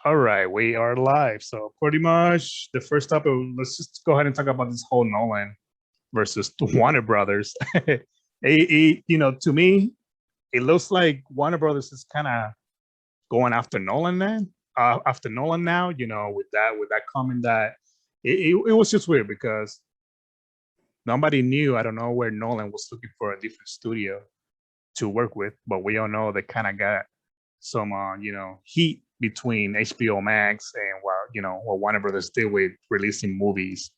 All right, we are live. So pretty much the first topic, let's just go ahead and talk about this whole Nolan versus Warner Brothers. To me, it looks like Warner Brothers is kind of going after Nolan then. After Nolan now, with that comment that it was just weird because nobody knew. I don't know where Nolan was looking for a different studio to work with, but we all know they kind of got some heat between HBO Max and what Warner Brothers did with releasing movies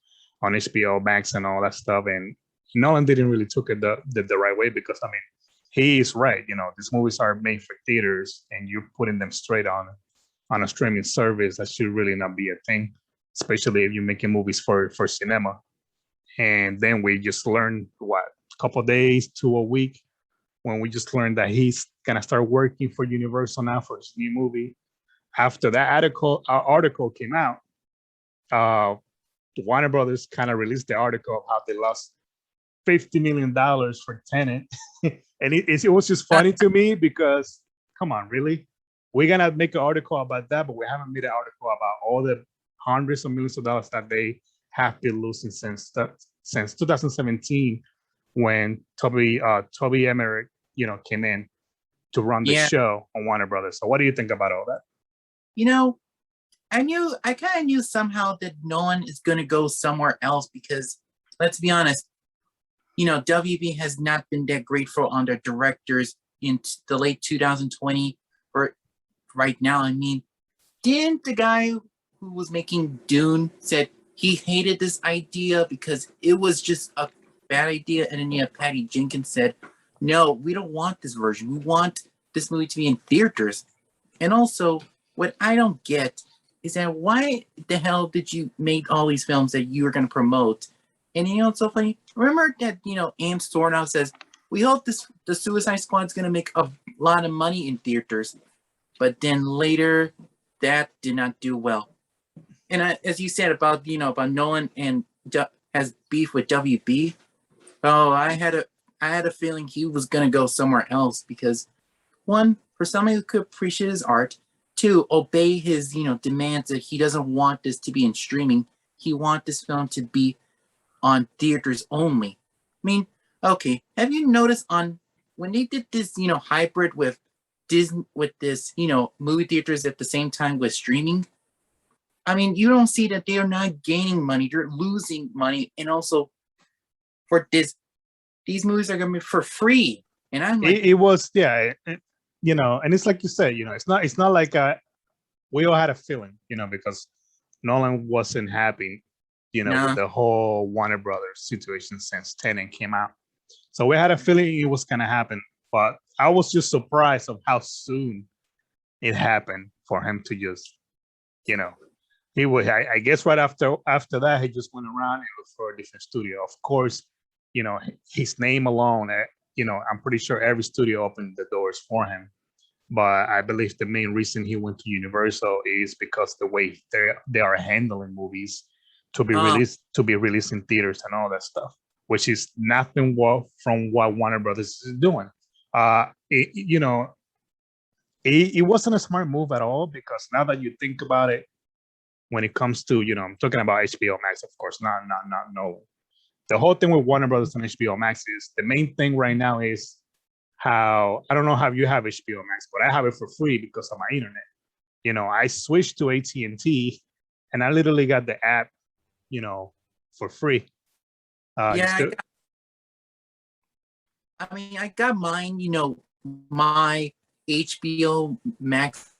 on HBO Max and all that stuff. And Nolan didn't really took it the right way because I mean he is right. These movies are made for theaters, and you're putting them straight on a streaming service. That should really not be a thing, especially if you're making movies for cinema. And then we just learned what a couple of days to a week when we just learned that he's gonna start working for Universal now for his new movie. After that article came out, uh, Warner Brothers kind of released the article of how they lost $50 million for Tenet, and it was just funny to me because, come on, really, we're gonna make an article about that, but we haven't made an article about all the hundreds of millions of dollars that they have been losing since 2017 when Toby Emmerich came in to run the Yeah, show on Warner Brothers. So what do you think about all that? you know, I kind of knew somehow that Nolan is going to go somewhere else because, let's be honest, WB has not been that grateful on their directors in the late 2020 or right now. I mean, didn't the guy who was making Dune said he hated this idea because it was just a bad idea, and then Patty Jenkins said, "No, we don't want this version. We want this movie to be in theaters." And also, what I don't get is that why the hell did you make all these films that you were going to promote? And it's so funny. Remember that Aim Stornow says we hope the Suicide Squad is going to make a lot of money in theaters, but then later that did not do well. And as you said about about Nolan and has beef with WB. Oh, I had a feeling he was going to go somewhere else because one, for somebody who could appreciate his art. Two, obey his, demands that he doesn't want this to be in streaming. He wants this film to be on theaters only. I mean, okay, have you noticed on when they did this, hybrid with Disney with this, movie theaters at the same time with streaming? I mean, you don't see that they are not gaining money; they're losing money, and also for this, these movies are going to be for free. And I'm like, It was, yeah, and it's like you said, it's not like we all had a feeling, because Nolan wasn't happy, with nah, the whole Warner Brothers situation since Tenet came out. So we had a feeling it was gonna happen, but I was just surprised of how soon it happened for him to just, you know, he would. I guess right after that, he just went around and looked for a different studio. Of course, his name alone. I'm pretty sure every studio opened the doors for him. But I believe the main reason he went to Universal is because the way they are handling movies oh, to be released in theaters and all that stuff, which is nothing from what Warner Brothers is doing. It wasn't a smart move at all because now that you think about it, when it comes to I'm talking about HBO Max, of course, not Nolan. The whole thing with Warner Brothers and HBO Max is the main thing right now is how I don't know how you have HBO Max, but I have it for free because of my internet. I switched to AT&T, and I literally got the app, for free. yeah, Just to, I got mine, my HBO Max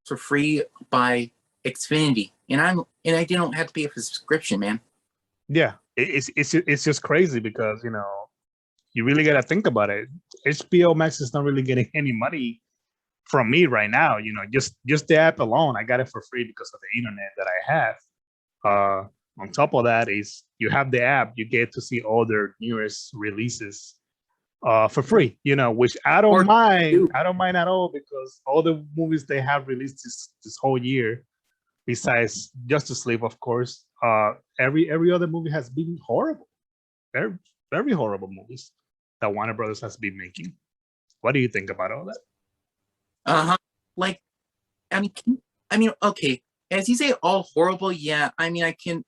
for free by Xfinity, and I didn't have to pay for a subscription, man. yeah, it's just crazy because you really got to think about it. HBO Max is not really getting any money from me right now. Just the app alone, I got it for free because of the internet that I have. On top of that is you have the app, you get to see all their newest releases for free, which I don't Or mind. two. I don't mind at all because all the movies they have released this whole year, besides Justice League, of course, every other movie has been horrible. Very, very horrible movies that Warner Brothers has been making. What do you think about all that? Uh huh. Like, I mean, I mean, okay, as you say, all horrible. Yeah, I mean, I can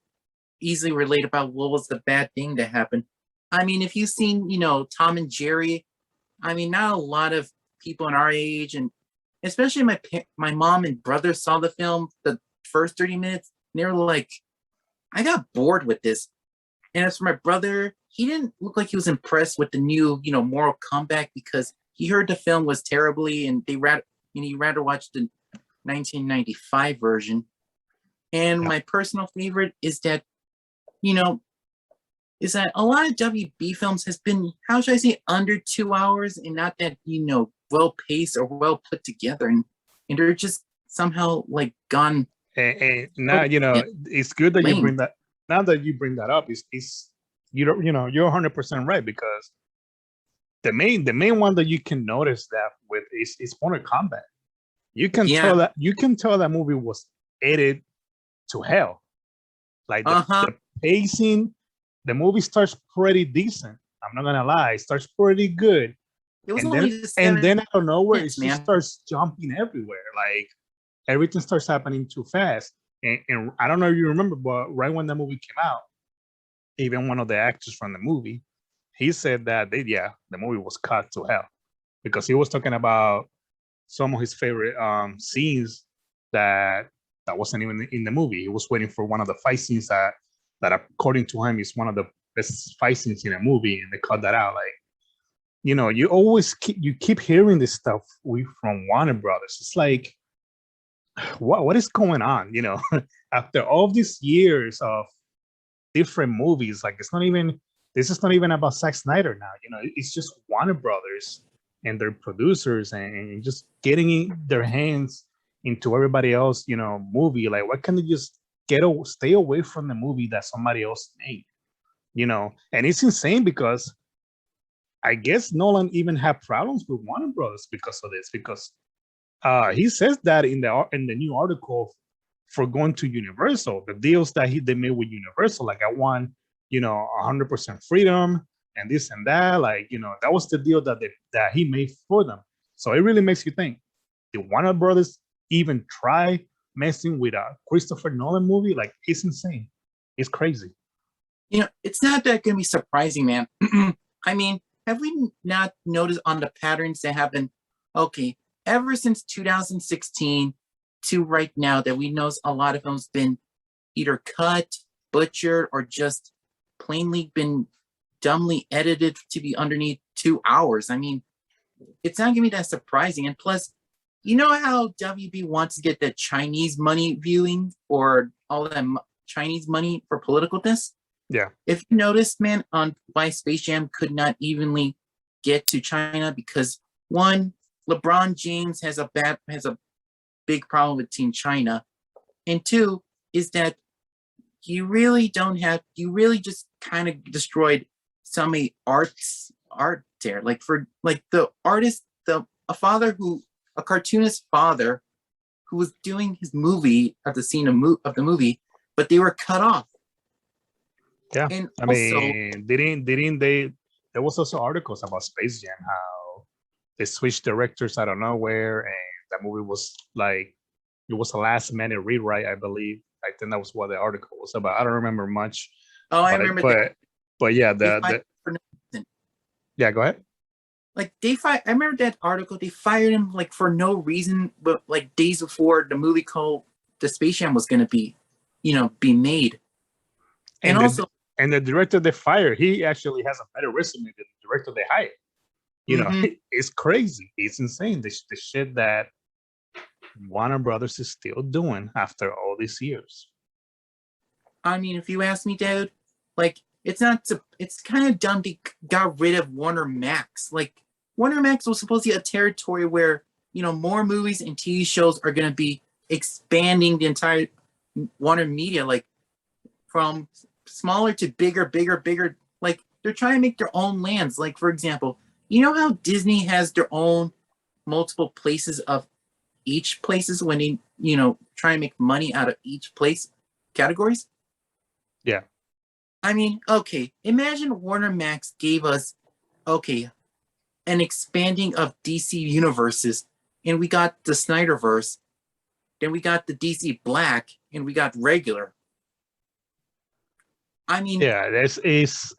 easily relate about what was the bad thing that happened. I mean, if you've seen, Tom and Jerry, I mean, not a lot of people in our age, and especially my mom and brother saw the film the first 30 minutes, and they were like, I got bored with this. And as for my brother, he didn't look like he was impressed with the new, Mortal Kombat because he heard the film was terribly, and he'd rather watch the 1995 version. And Yeah. my personal favorite is that, you know, a lot of WB films has been, how should I say, under 2 hours and not that, well paced or well put together. And they're just somehow like gone. And now, it's good that you lame. bring that. Now that you bring that up, is you don't, you're 100% right, because the main one that you can notice that with is Mortal Kombat. You can tell that movie was edited to hell. Like the pacing, the movie starts pretty decent. I'm not gonna lie, it starts pretty good. It was And only then out of nowhere, minutes, it just starts jumping everywhere. Like everything starts happening too fast. And I don't know if you remember, but right when the movie came out, even one of the actors from the movie, he said that the movie was cut to hell, because he was talking about some of his favorite scenes that wasn't even in the movie. He was waiting for one of the fight scenes that according to him is one of the best fight scenes in a movie, and they cut that out. Like, you always keep hearing this stuff from Warner Brothers. It's like, what is going on? After all these years of different movies, like this is not even about Zack Snyder now. It's just Warner Brothers and their producers, and just getting their hands into everybody else, movie. Like, why can't they just stay away from the movie that somebody else made? And it's insane, because I guess Nolan even had problems with Warner Brothers because of this, because he says that in the new article for going to Universal, the deals that they made with Universal, like, I want 100% freedom and this and that, like, that was the deal that he made for them. So it really makes you think, did Warner Brothers even try messing with a Christopher Nolan movie? Like, it's insane. It's crazy. It's not that going to be surprising, man. I mean, have we not noticed on the patterns that happen? Okay, ever since 2016 to right now, that we know a lot of films been either cut, butchered, or just plainly been dumbly edited to be underneath 2 hours. I mean, it's not going to be that surprising. And plus, you know how WB wants to get the Chinese money viewing, or all that Chinese money for politicalness? Yeah. If you noticed, man, on why Space Jam could not evenly get to China, because one, LeBron James has a big problem with Team China, and two is that you really just kind of destroyed some art there. Like, for the artist, a cartoonist father who was doing his movie at the scene of the movie, but they were cut off. Yeah, and I mean, didn't they? There was also articles about Space Jam, how they switched directors out of nowhere, and that movie was like, it was a last minute rewrite, I believe. I think that was what the article was about. I don't remember much. I remember that. But yeah, yeah, go ahead. Like, I remember that article. They fired him like for no reason, but like days before the movie called The Space Jam was going to be made. And also, the director they fired, he actually has a better resume than the director they hired. It's crazy. It's insane. The shit that Warner Brothers is still doing after all these years. I mean, if you ask me, dude, like, it's kind of dumb they got rid of Warner Max. Like, Warner Max was supposed to be a territory where, more movies and TV shows are going to be expanding the entire Warner media, like, from smaller to bigger. Like, they're trying to make their own lands. Like, for example, you know how Disney has their own multiple places of each places when they, try and make money out of each place categories? Yeah. I mean, okay, imagine Warner Max gave us, an expanding of DC universes, and we got the Snyderverse. then we got the DC Black, and we got regular. I mean, yeah, this is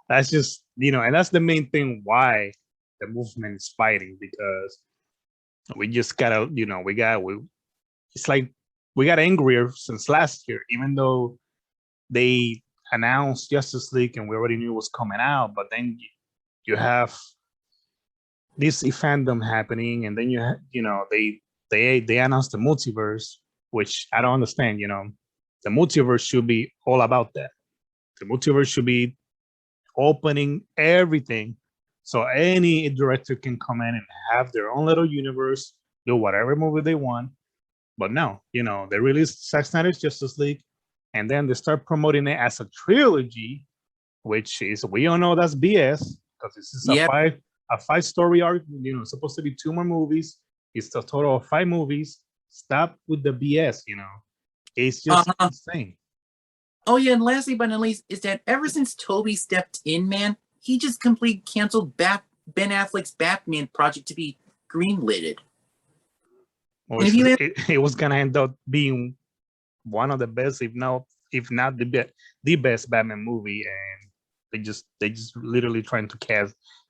that's just and that's the main thing why the movement is fighting, because we just gotta it's like we got angrier since last year, even though they announced Justice League and we already knew it was coming out, but then you have DC fandom happening, and then they announced the multiverse, which I don't understand. The multiverse should be all about that. The multiverse should be opening everything, so any director can come in and have their own little universe, do whatever movie they want. But no, they released Zack Snyder's Justice League, and then they start promoting it as a trilogy, which is, we all know that's BS, because this is a five-story arc. It's supposed to be 2 more movies. It's a total of 5 movies. Stop with the BS. It's just insane. Oh yeah, and lastly but not least is that ever since Toby stepped in, man, he just completely canceled Ben Affleck's Batman project to be greenlighted. Well, it was gonna end up being one of the best, if not the best Batman movie, and they just literally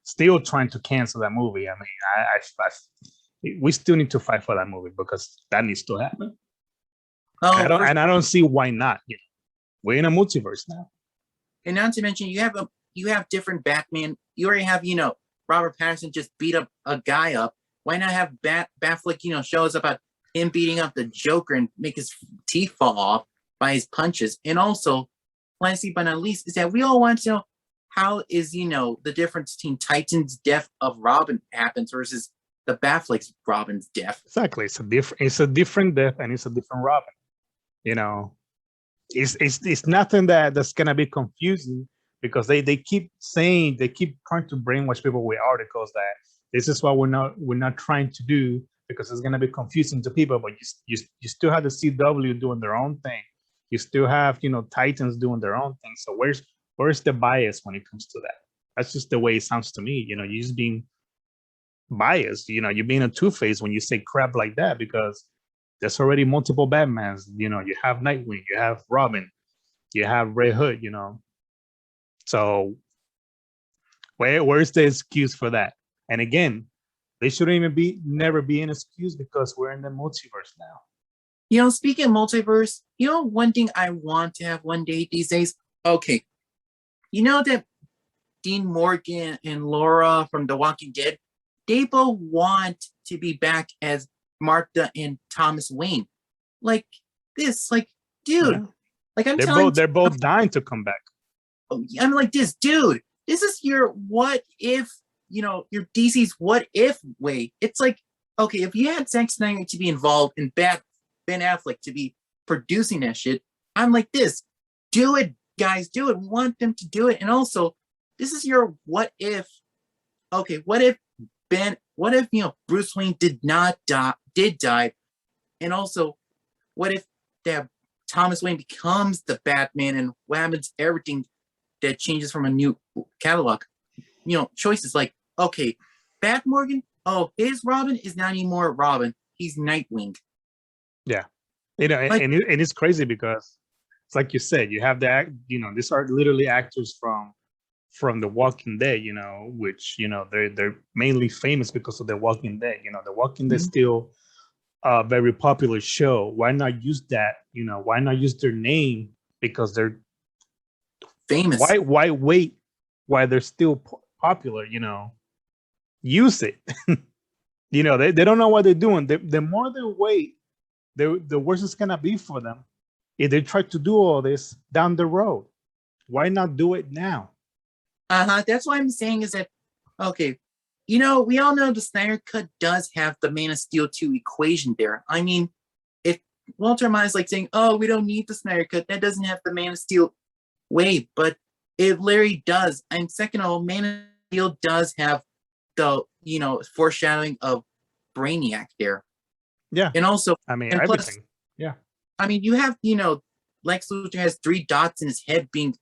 still trying to cancel that movie. I mean, we still need to fight for that movie, because that needs to happen. I don't see why not. We're in a multiverse now. And not to mention, you have different Batman. You already have, Robert Pattinson just beat up a guy up. Why not have Batfleck, show us about him beating up the Joker and make his teeth fall off by his punches? And also, lastly but not least, is that we all want to know how is, the difference between Titan's death of Robin happens versus the Batfleck's Robin's death. Exactly. It's a different death, and it's a different Robin. It's nothing that's gonna be confusing, because they keep trying to brainwash people with articles that this is what we're not trying to do, because it's gonna be confusing to people. But you still have the CW doing their own thing. You still have Titans doing their own thing. So where's the bias when it comes to that? That's just the way it sounds to me. You're just being biased. You're being a two-faced when you say crap like that, because there's already multiple Batmans. You have Nightwing, you have Robin, you have Red Hood. So where's the excuse for that? And again, they shouldn't never be an excuse, because we're in the multiverse now. Speaking of multiverse, one thing I want to have one day these days. Okay, that Dean Morgan and Laura from The Walking Dead, they both want to be back as Martha and Thomas Wayne. Like this, dude. Yeah. They're both dying to come back. I'm like, this dude. This is your what if, your DC's what if way. It's like, okay, if you had Zack Snyder to be involved and Ben Affleck to be producing that shit, I'm like, this. Do it, guys. Do it. We want them to do it. And also, this is your what if. Okay, what if Bruce Wayne did die, and also, what if that Thomas Wayne becomes the Batman, and what happens? Everything that changes from a new catalog. Choices like, okay, Batmorgan. Oh, his Robin is not anymore Robin. He's Nightwing. Yeah, and it's crazy, because it's like you said, you have these are literally actors from The Walking Dead, which they're mainly famous because of The Walking Dead. The Walking Dead is still a very popular show. Why not use that? Why not use their name, because they're famous? Why wait while they're still popular? Use it. They don't know what they're doing. The more they wait, the worse it's gonna be for them if they try to do all this down the road. Why not do it now? That's what I'm saying is that, okay, we all know the Snyder Cut does have the Man of Steel 2 equation there. I mean, if Walter Miles saying, oh, we don't need the Snyder Cut, that doesn't have the Man of Steel way, but it literally does. And second of all, Man of Steel does have the, foreshadowing of Brainiac there. Yeah. And also, everything. Plus, yeah. You have, Lex Luthor has 3 dots in his head being,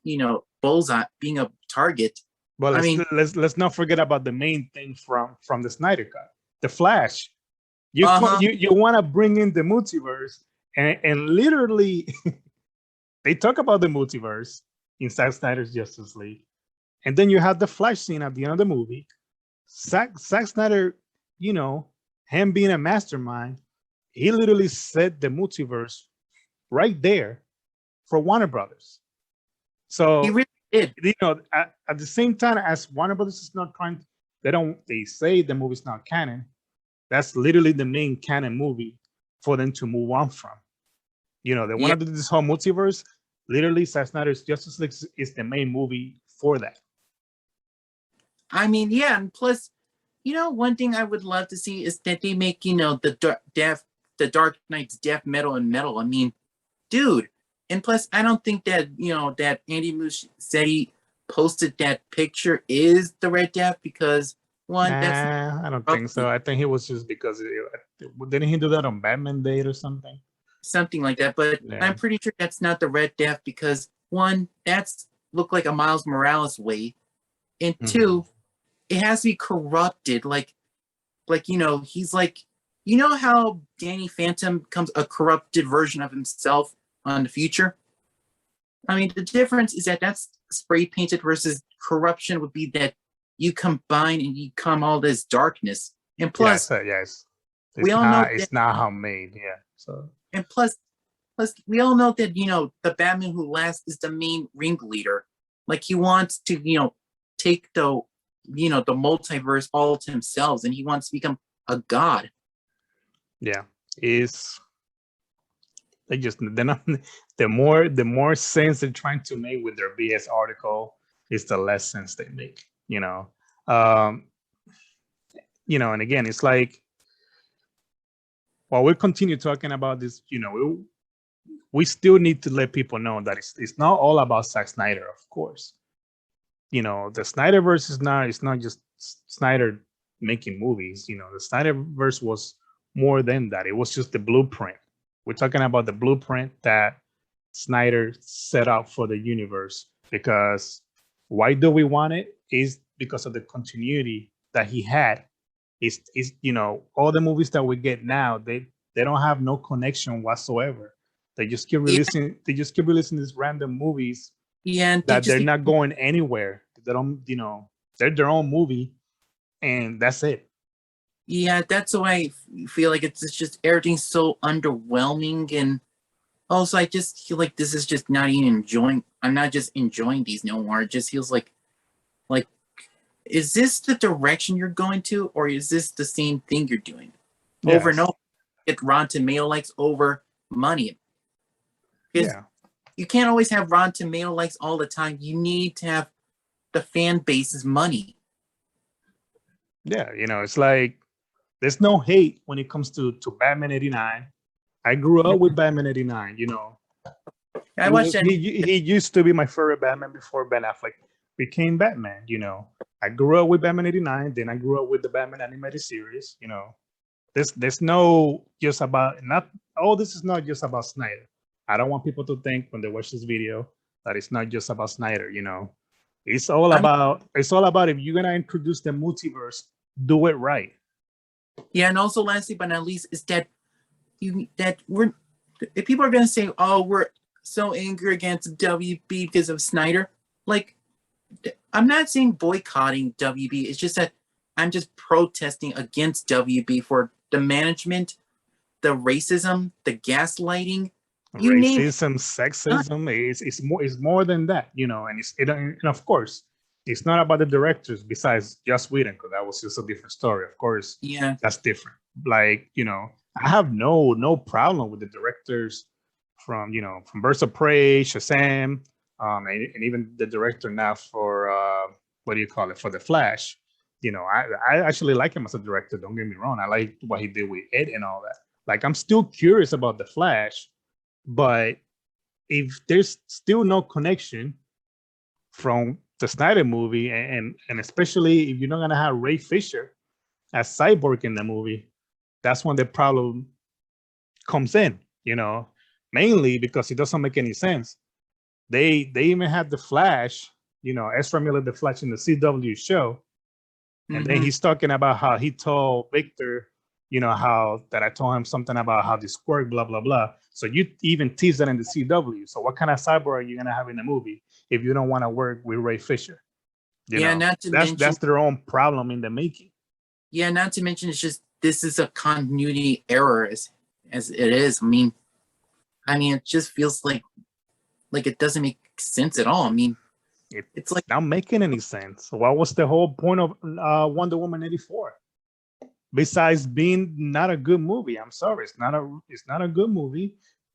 bullseye, being a target. Well, let's not forget about the main thing from the Snyder Cut, the Flash. You want to bring in the multiverse, and literally they talk about the multiverse in Zack Snyder's Justice League, and then you have the Flash scene at the end of the movie. Zack Snyder, you know, him being a mastermind, he literally set the multiverse right there for Warner Brothers. So He really did. you know, at the same time as Warner Brothers is not trying, they say the movie's not canon. That's literally the main canon movie for them to move on from. You know, they want to do this whole multiverse. Literally, Zack Snyder's Justice League is the main movie for that. I mean, yeah, and plus, you know, one thing I would love to see is that they make, you know, the Dark Knight's death metal and metal. I mean, dude. And plus, I don't think that, you know, that Andy Muschietti posted that picture is the Red Death because I don't think so. I think it was just because didn't he do that on Batman Day or something? Something like that. But I'm pretty sure that's not the Red Death because one, that's looked like a Miles Morales way, and two, it has to be corrupted. Like you know, he's like, you know how Danny Phantom becomes a corrupted version of himself on the future. I mean, the difference is that that's spray painted versus corruption would be that you combine and you come all this darkness. And plus, yes. We all know it's not homemade. Yeah. So and plus we all know that, you know, the Batman Who Laughs is the main ringleader. Like he wants to, you know, take the, you know, the multiverse all to himself, and he wants to become a god. Yeah, they're not, the more sense they're trying to make with their BS article is the less sense they make, you know. You know, and again, it's like while we continue talking about this, you know, we still need to let people know that it's not all about Zack Snyder, of course. You know, the Snyderverse it's not just Snyder making movies. You know, the Snyderverse was more than that. It was just the blueprint. We're talking about the blueprint that Snyder set out for the universe. Because why do we want it? Is because of the continuity that he had. Is you know, all the movies that we get now, they don't have no connection whatsoever. They just keep releasing. They just keep releasing these random movies. Yeah, and that they're not going anywhere. They don't, you know, they're their own movie, and that's it. Yeah, that's why I feel like it's just everything's so underwhelming, and also I just feel like this is just not even enjoying. I'm not just enjoying these no more. It just feels like, is this the direction you're going to, or is this the same thing you're doing over and over? Get Rotten Tomato likes over money. Yeah. You can't always have Rotten Tomato likes all the time. You need to have the fan base's money. Yeah, you know, it's like there's no hate when it comes to Batman 89. I grew up with Batman 89, you know. I watched that. He used to be my favorite Batman before Ben Affleck became Batman, you know. I grew up with Batman 89, then I grew up with the Batman animated series, you know. There's no just about this is not just about Snyder. I don't want people to think when they watch this video that it's not just about Snyder, you know. It's all about if you're gonna introduce the multiverse, do it right. Yeah, and also lastly but not least is that if people are gonna say, oh, we're so angry against WB because of Snyder, like I'm not saying boycotting WB, it's just that I'm just protesting against WB for the management, the racism, the gaslighting. Racism, sexism is more than that, you know, and and of course it's not about the directors besides Joss Whedon, because that was just a different story. Of course, yeah, that's different. Like, you know, I have no problem with the directors from Birds of Prey, Shazam, and even the director now for what do you call it, for The Flash. You know, I actually like him as a director. Don't get me wrong. I like what he did with Ed and all that. Like, I'm still curious about The Flash. But if there's still no connection from the Snyder movie, and especially if you're not gonna have Ray Fisher as Cyborg in the movie, that's when the problem comes in. You know, mainly because it doesn't make any sense. They even had the Flash, you know, Ezra Miller, the Flash in the CW show, and then he's talking about how he told Victor, you know, how that I told him something about how this worked, blah, blah, blah. So you even tease that in the CW. So what kind of cyborg are you going to have in the movie if you don't want to work with Ray Fisher? You Yeah, know, not to mention, that's their own problem in the making. yeah, not to mention, it's just this is a continuity error as it is. I mean, it just feels like it doesn't make sense at all. I mean, it's like not making any sense. What was the whole point of Wonder Woman 84? Besides being not a good movie, I'm sorry, it's not a good movie.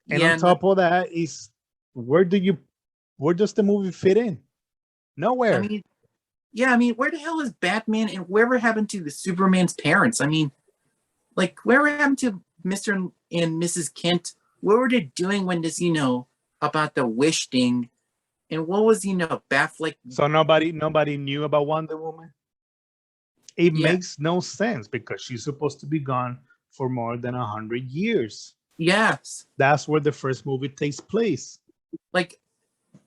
And yeah, on top of that, is where does the movie fit in? Nowhere. I mean, yeah, I mean, where the hell is Batman and whatever happened to the Superman's parents? I mean, like, whatever happened to Mr. and Mrs. Kent? What were they doing when this, about the wish thing? And what was, Batfleck? So nobody knew about Wonder Woman. It Yeah. makes no sense because she's supposed to be gone for more than 100 years. Yes. That's where the first movie takes place. Like,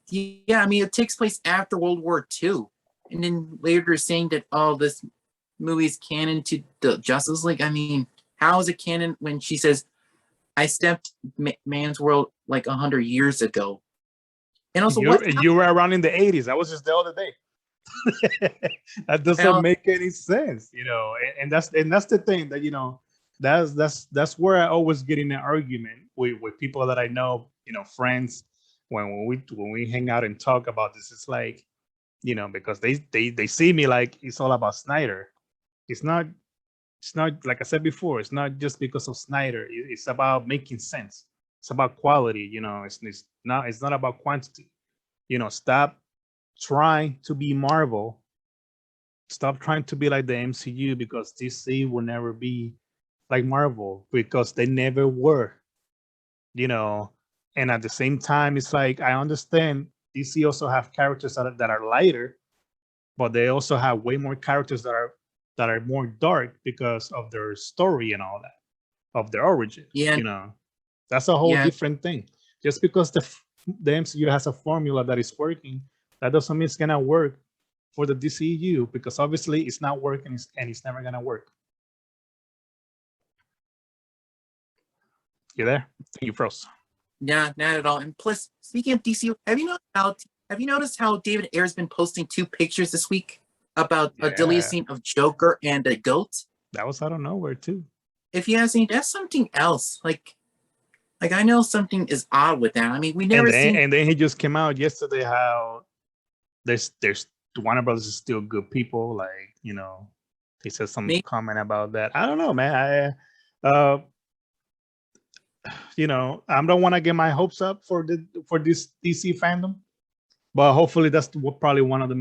yeah, I mean, it takes place after World War II. And then later saying that, oh, this movie's canon to the Justice League. I mean, how is it canon when she says, I stepped man's world like 100 years ago? And also, you were around in the 80s. That was just the other day. That doesn't make any sense, you know. And that's the thing that, you know, that's where I always get in an argument with people that I know, you know, friends, when we hang out and talk about this. It's like, you know, because they see me like it's all about Snyder. It's not like I said before, it's not just because of Snyder. It's about making sense. It's about quality, you know. It's not about quantity. You know, stop trying to be Marvel. Stop trying to be like the MCU, because DC will never be like Marvel, because they never were, you know. And at the same time, it's like, I understand DC also have characters that are lighter, but they also have way more characters that are more dark because of their story and all that, of their origin. Yeah. You know, that's a whole different thing. Just because the MCU has a formula that is working, that doesn't mean it's gonna work for the DCU, because obviously it's not working and it's never gonna work. You there? You froze. Yeah, not at all. And plus, speaking of DC, have you noticed how David Ayer's been posting 2 pictures this week about a deleted scene of Joker and a goat? That was out of nowhere too. If you ask me, that's something else. Like I know something is odd with that. I mean, we never and then he just came out yesterday how there's Warner Brothers is still good people. Like, you know, he said some comment about that. I don't know, man. You know, I don't want to get my hopes up for this DC fandom, but hopefully that's probably one of the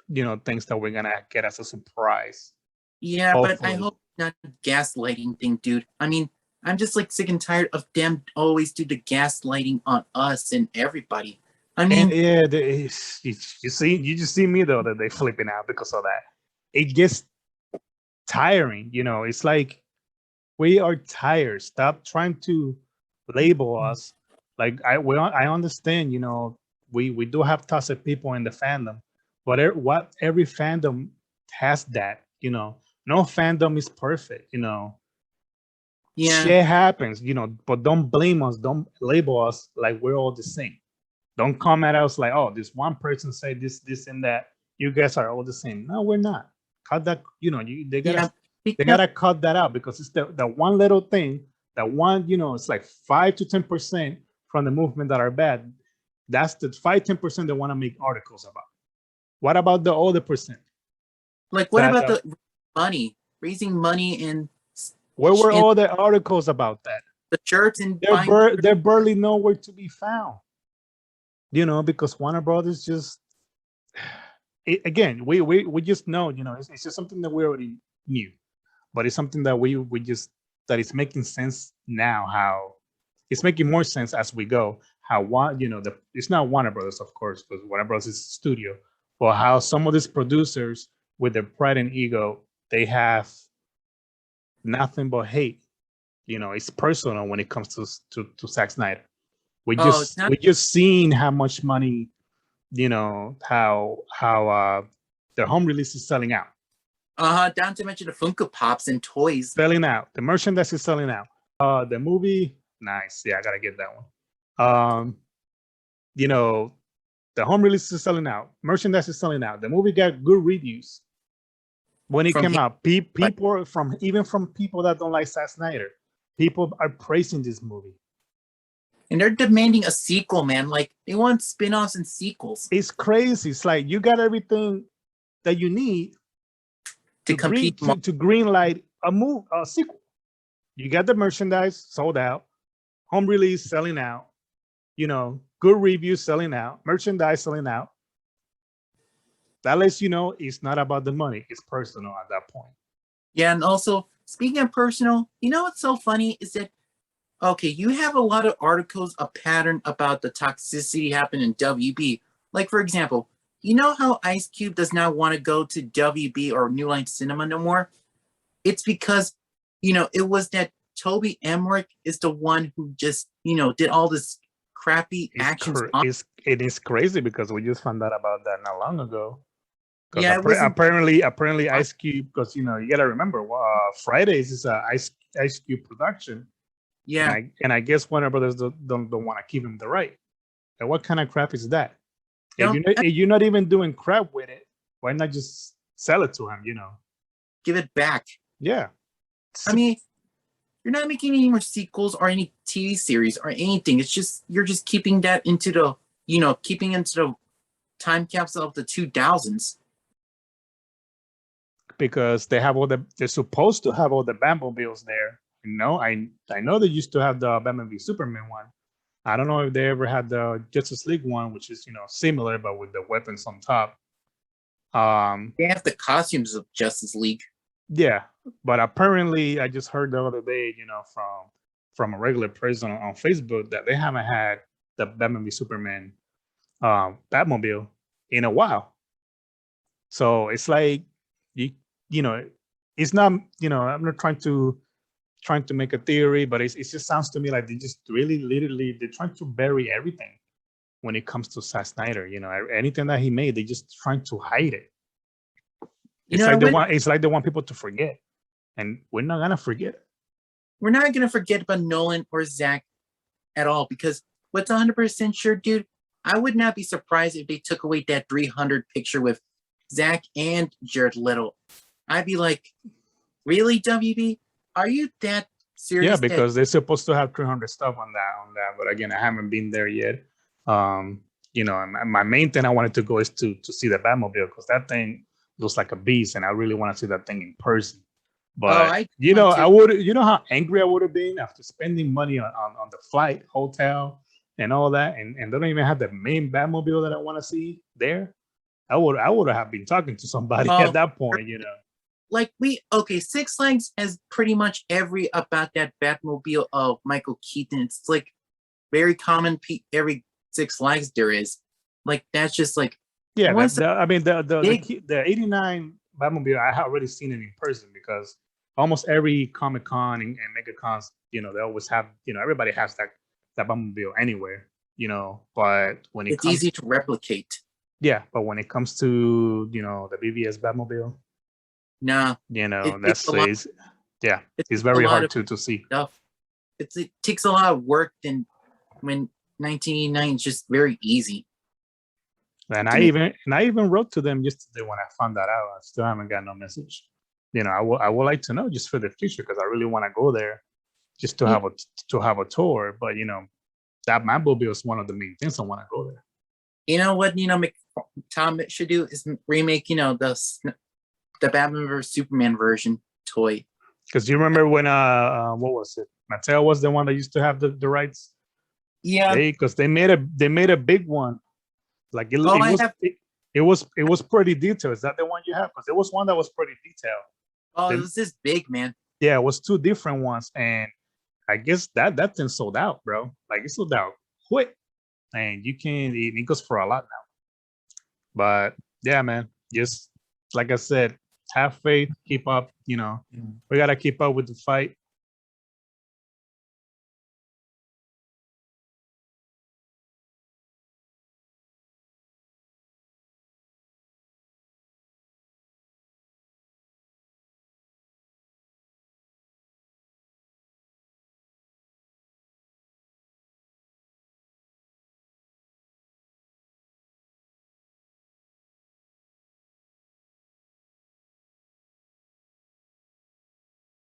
you know, things that we're gonna get as a surprise. Yeah, hopefully. But I hope not gaslighting thing, dude. I mean, I'm just like sick and tired of them always do the gaslighting on us and everybody. I mean, and you just see me though that they flipping out because of that. It gets tiring, you know. It's like, we are tired. Stop trying to label us. Like, I understand, you know, we do have toxic people in the fandom, but every fandom has that, you know. No fandom is perfect, you know. Yeah, shit happens, you know, but don't blame us. Don't label us like we're all the same. Don't come at us like, oh, this one person say this, and that. You guys are all the same. No, we're not. Cut that, you know, they gotta cut that out, because it's the one little thing, that one, you know, it's like 5 to 10% from the movement that are bad. That's the 5-10% they want to make articles about. What about the other percent? Like, what about the money, raising money, and where were all the articles about that? The shirts, and they're barely nowhere to be found. You know, because Warner Brothers just, again, we just know, you know, it's just something that we already knew, but it's something that we just, that it's making sense now. How it's making more sense as we go. How you know, it's not Warner Brothers, of course, because Warner Brothers is a studio, but how some of these producers, with their pride and ego, they have nothing but hate. You know, it's personal when it comes to Zack Snyder. We just seen how much money, you know, how their home release is selling out. Down to mention the Funko Pops and toys. Selling out. The merchandise is selling out. The movie, nice. Yeah, I gotta get that one. You know, the home release is selling out. Merchandise is selling out. The movie got good reviews when it came out. People from people that don't like Zack Snyder, people are praising this movie. And they're demanding a sequel, man. Like they want spin-offs and sequels. It's crazy. It's like you got everything that you need to compete to green light a sequel. You got the merchandise sold out, home release selling out, good reviews selling out, merchandise selling out. That lets you know it's not about the money, it's personal at that point. Yeah, and also speaking of personal, what's so funny is that you have a lot of articles, a pattern about the toxicity happening in WB. Like for example, you know how Ice Cube does not want to go to WB or New Line Cinema no more? It's because, it was that Toby Emmerich is the one who just, did all this crappy action. It is crazy because we just found out about that not long ago. Yeah, apparently Ice Cube, because, you got to remember, Fridays is a Ice Cube production. Yeah. And I guess Warner Brothers don't want to keep him the right. And what kind of crap is that? If you're not even doing crap with it, why not just sell it to him, Give it back. Yeah. I mean, you're not making any more sequels or any TV series or anything. It's just, you're just keeping that into the time capsule of the 2000s. Because they're supposed to have all the Batmobiles there. I know they used to have the Batman v Superman one. I don't know if they ever had the Justice League one, which is similar but with the weapons on top. They have the costumes of Justice League. Yeah, but apparently I just heard the other day, from a regular person on Facebook that they haven't had the Batman v Superman Batmobile in a while. So it's like it's not I'm not trying to make a theory, but it just sounds to me like they just really literally they're trying to bury everything when it comes to Zack Snyder. Anything that he made, they're just trying to hide it. It's like they want people to forget, and we're not gonna forget. We're not gonna forget about Nolan or Zack at all, because what's 100% sure, dude, I would not be surprised if they took away that 300 picture with Zack and Jared Leto. I'd be like, really, WB? Are you that serious? Yeah, because they're supposed to have 300 stuff on that. But again, I haven't been there yet. My main thing I wanted to go is to see the Batmobile, because that thing looks like a beast, and I really want to see that thing in person. But I would, how angry I would have been after spending money on the flight, hotel, and all that, and they don't even have the main Batmobile that I want to see there. I would have been talking to somebody at that point, Like Six Flags has pretty much every about that Batmobile of Michael Keaton. It's like very common. Every Six Flags there is, like that's just like the 89 Batmobile I have already seen it in person, because almost every Comic Con and Mega Cons, they always have everybody has that Batmobile anywhere, but when it's easy to replicate. Yeah, but when it comes to the BVS Batmobile. Nah, it's very hard to see. Stuff. It takes a lot of work, than when 1989 is just very easy. And I even wrote to them yesterday when I found that out. I still haven't got no message. I would like to know just for the future, because I really want to go there just to have a tour. But that Batmobile is one of the main things I want to go there. You know what? Tom should do is remake the Batman vs Superman version toy. Because you remember when what was it? Mattel was the one that used to have the rights. Yeah, because they made a big one. Like it was pretty detailed. Is that the one you have? Because there was one that was pretty detailed. Oh, it was this big, man. Yeah, it was two different ones, and I guess that thing sold out, bro. Like it sold out quick, and it goes for a lot now. But yeah, man, just like I said, have faith, keep up. We gotta keep up with the fight.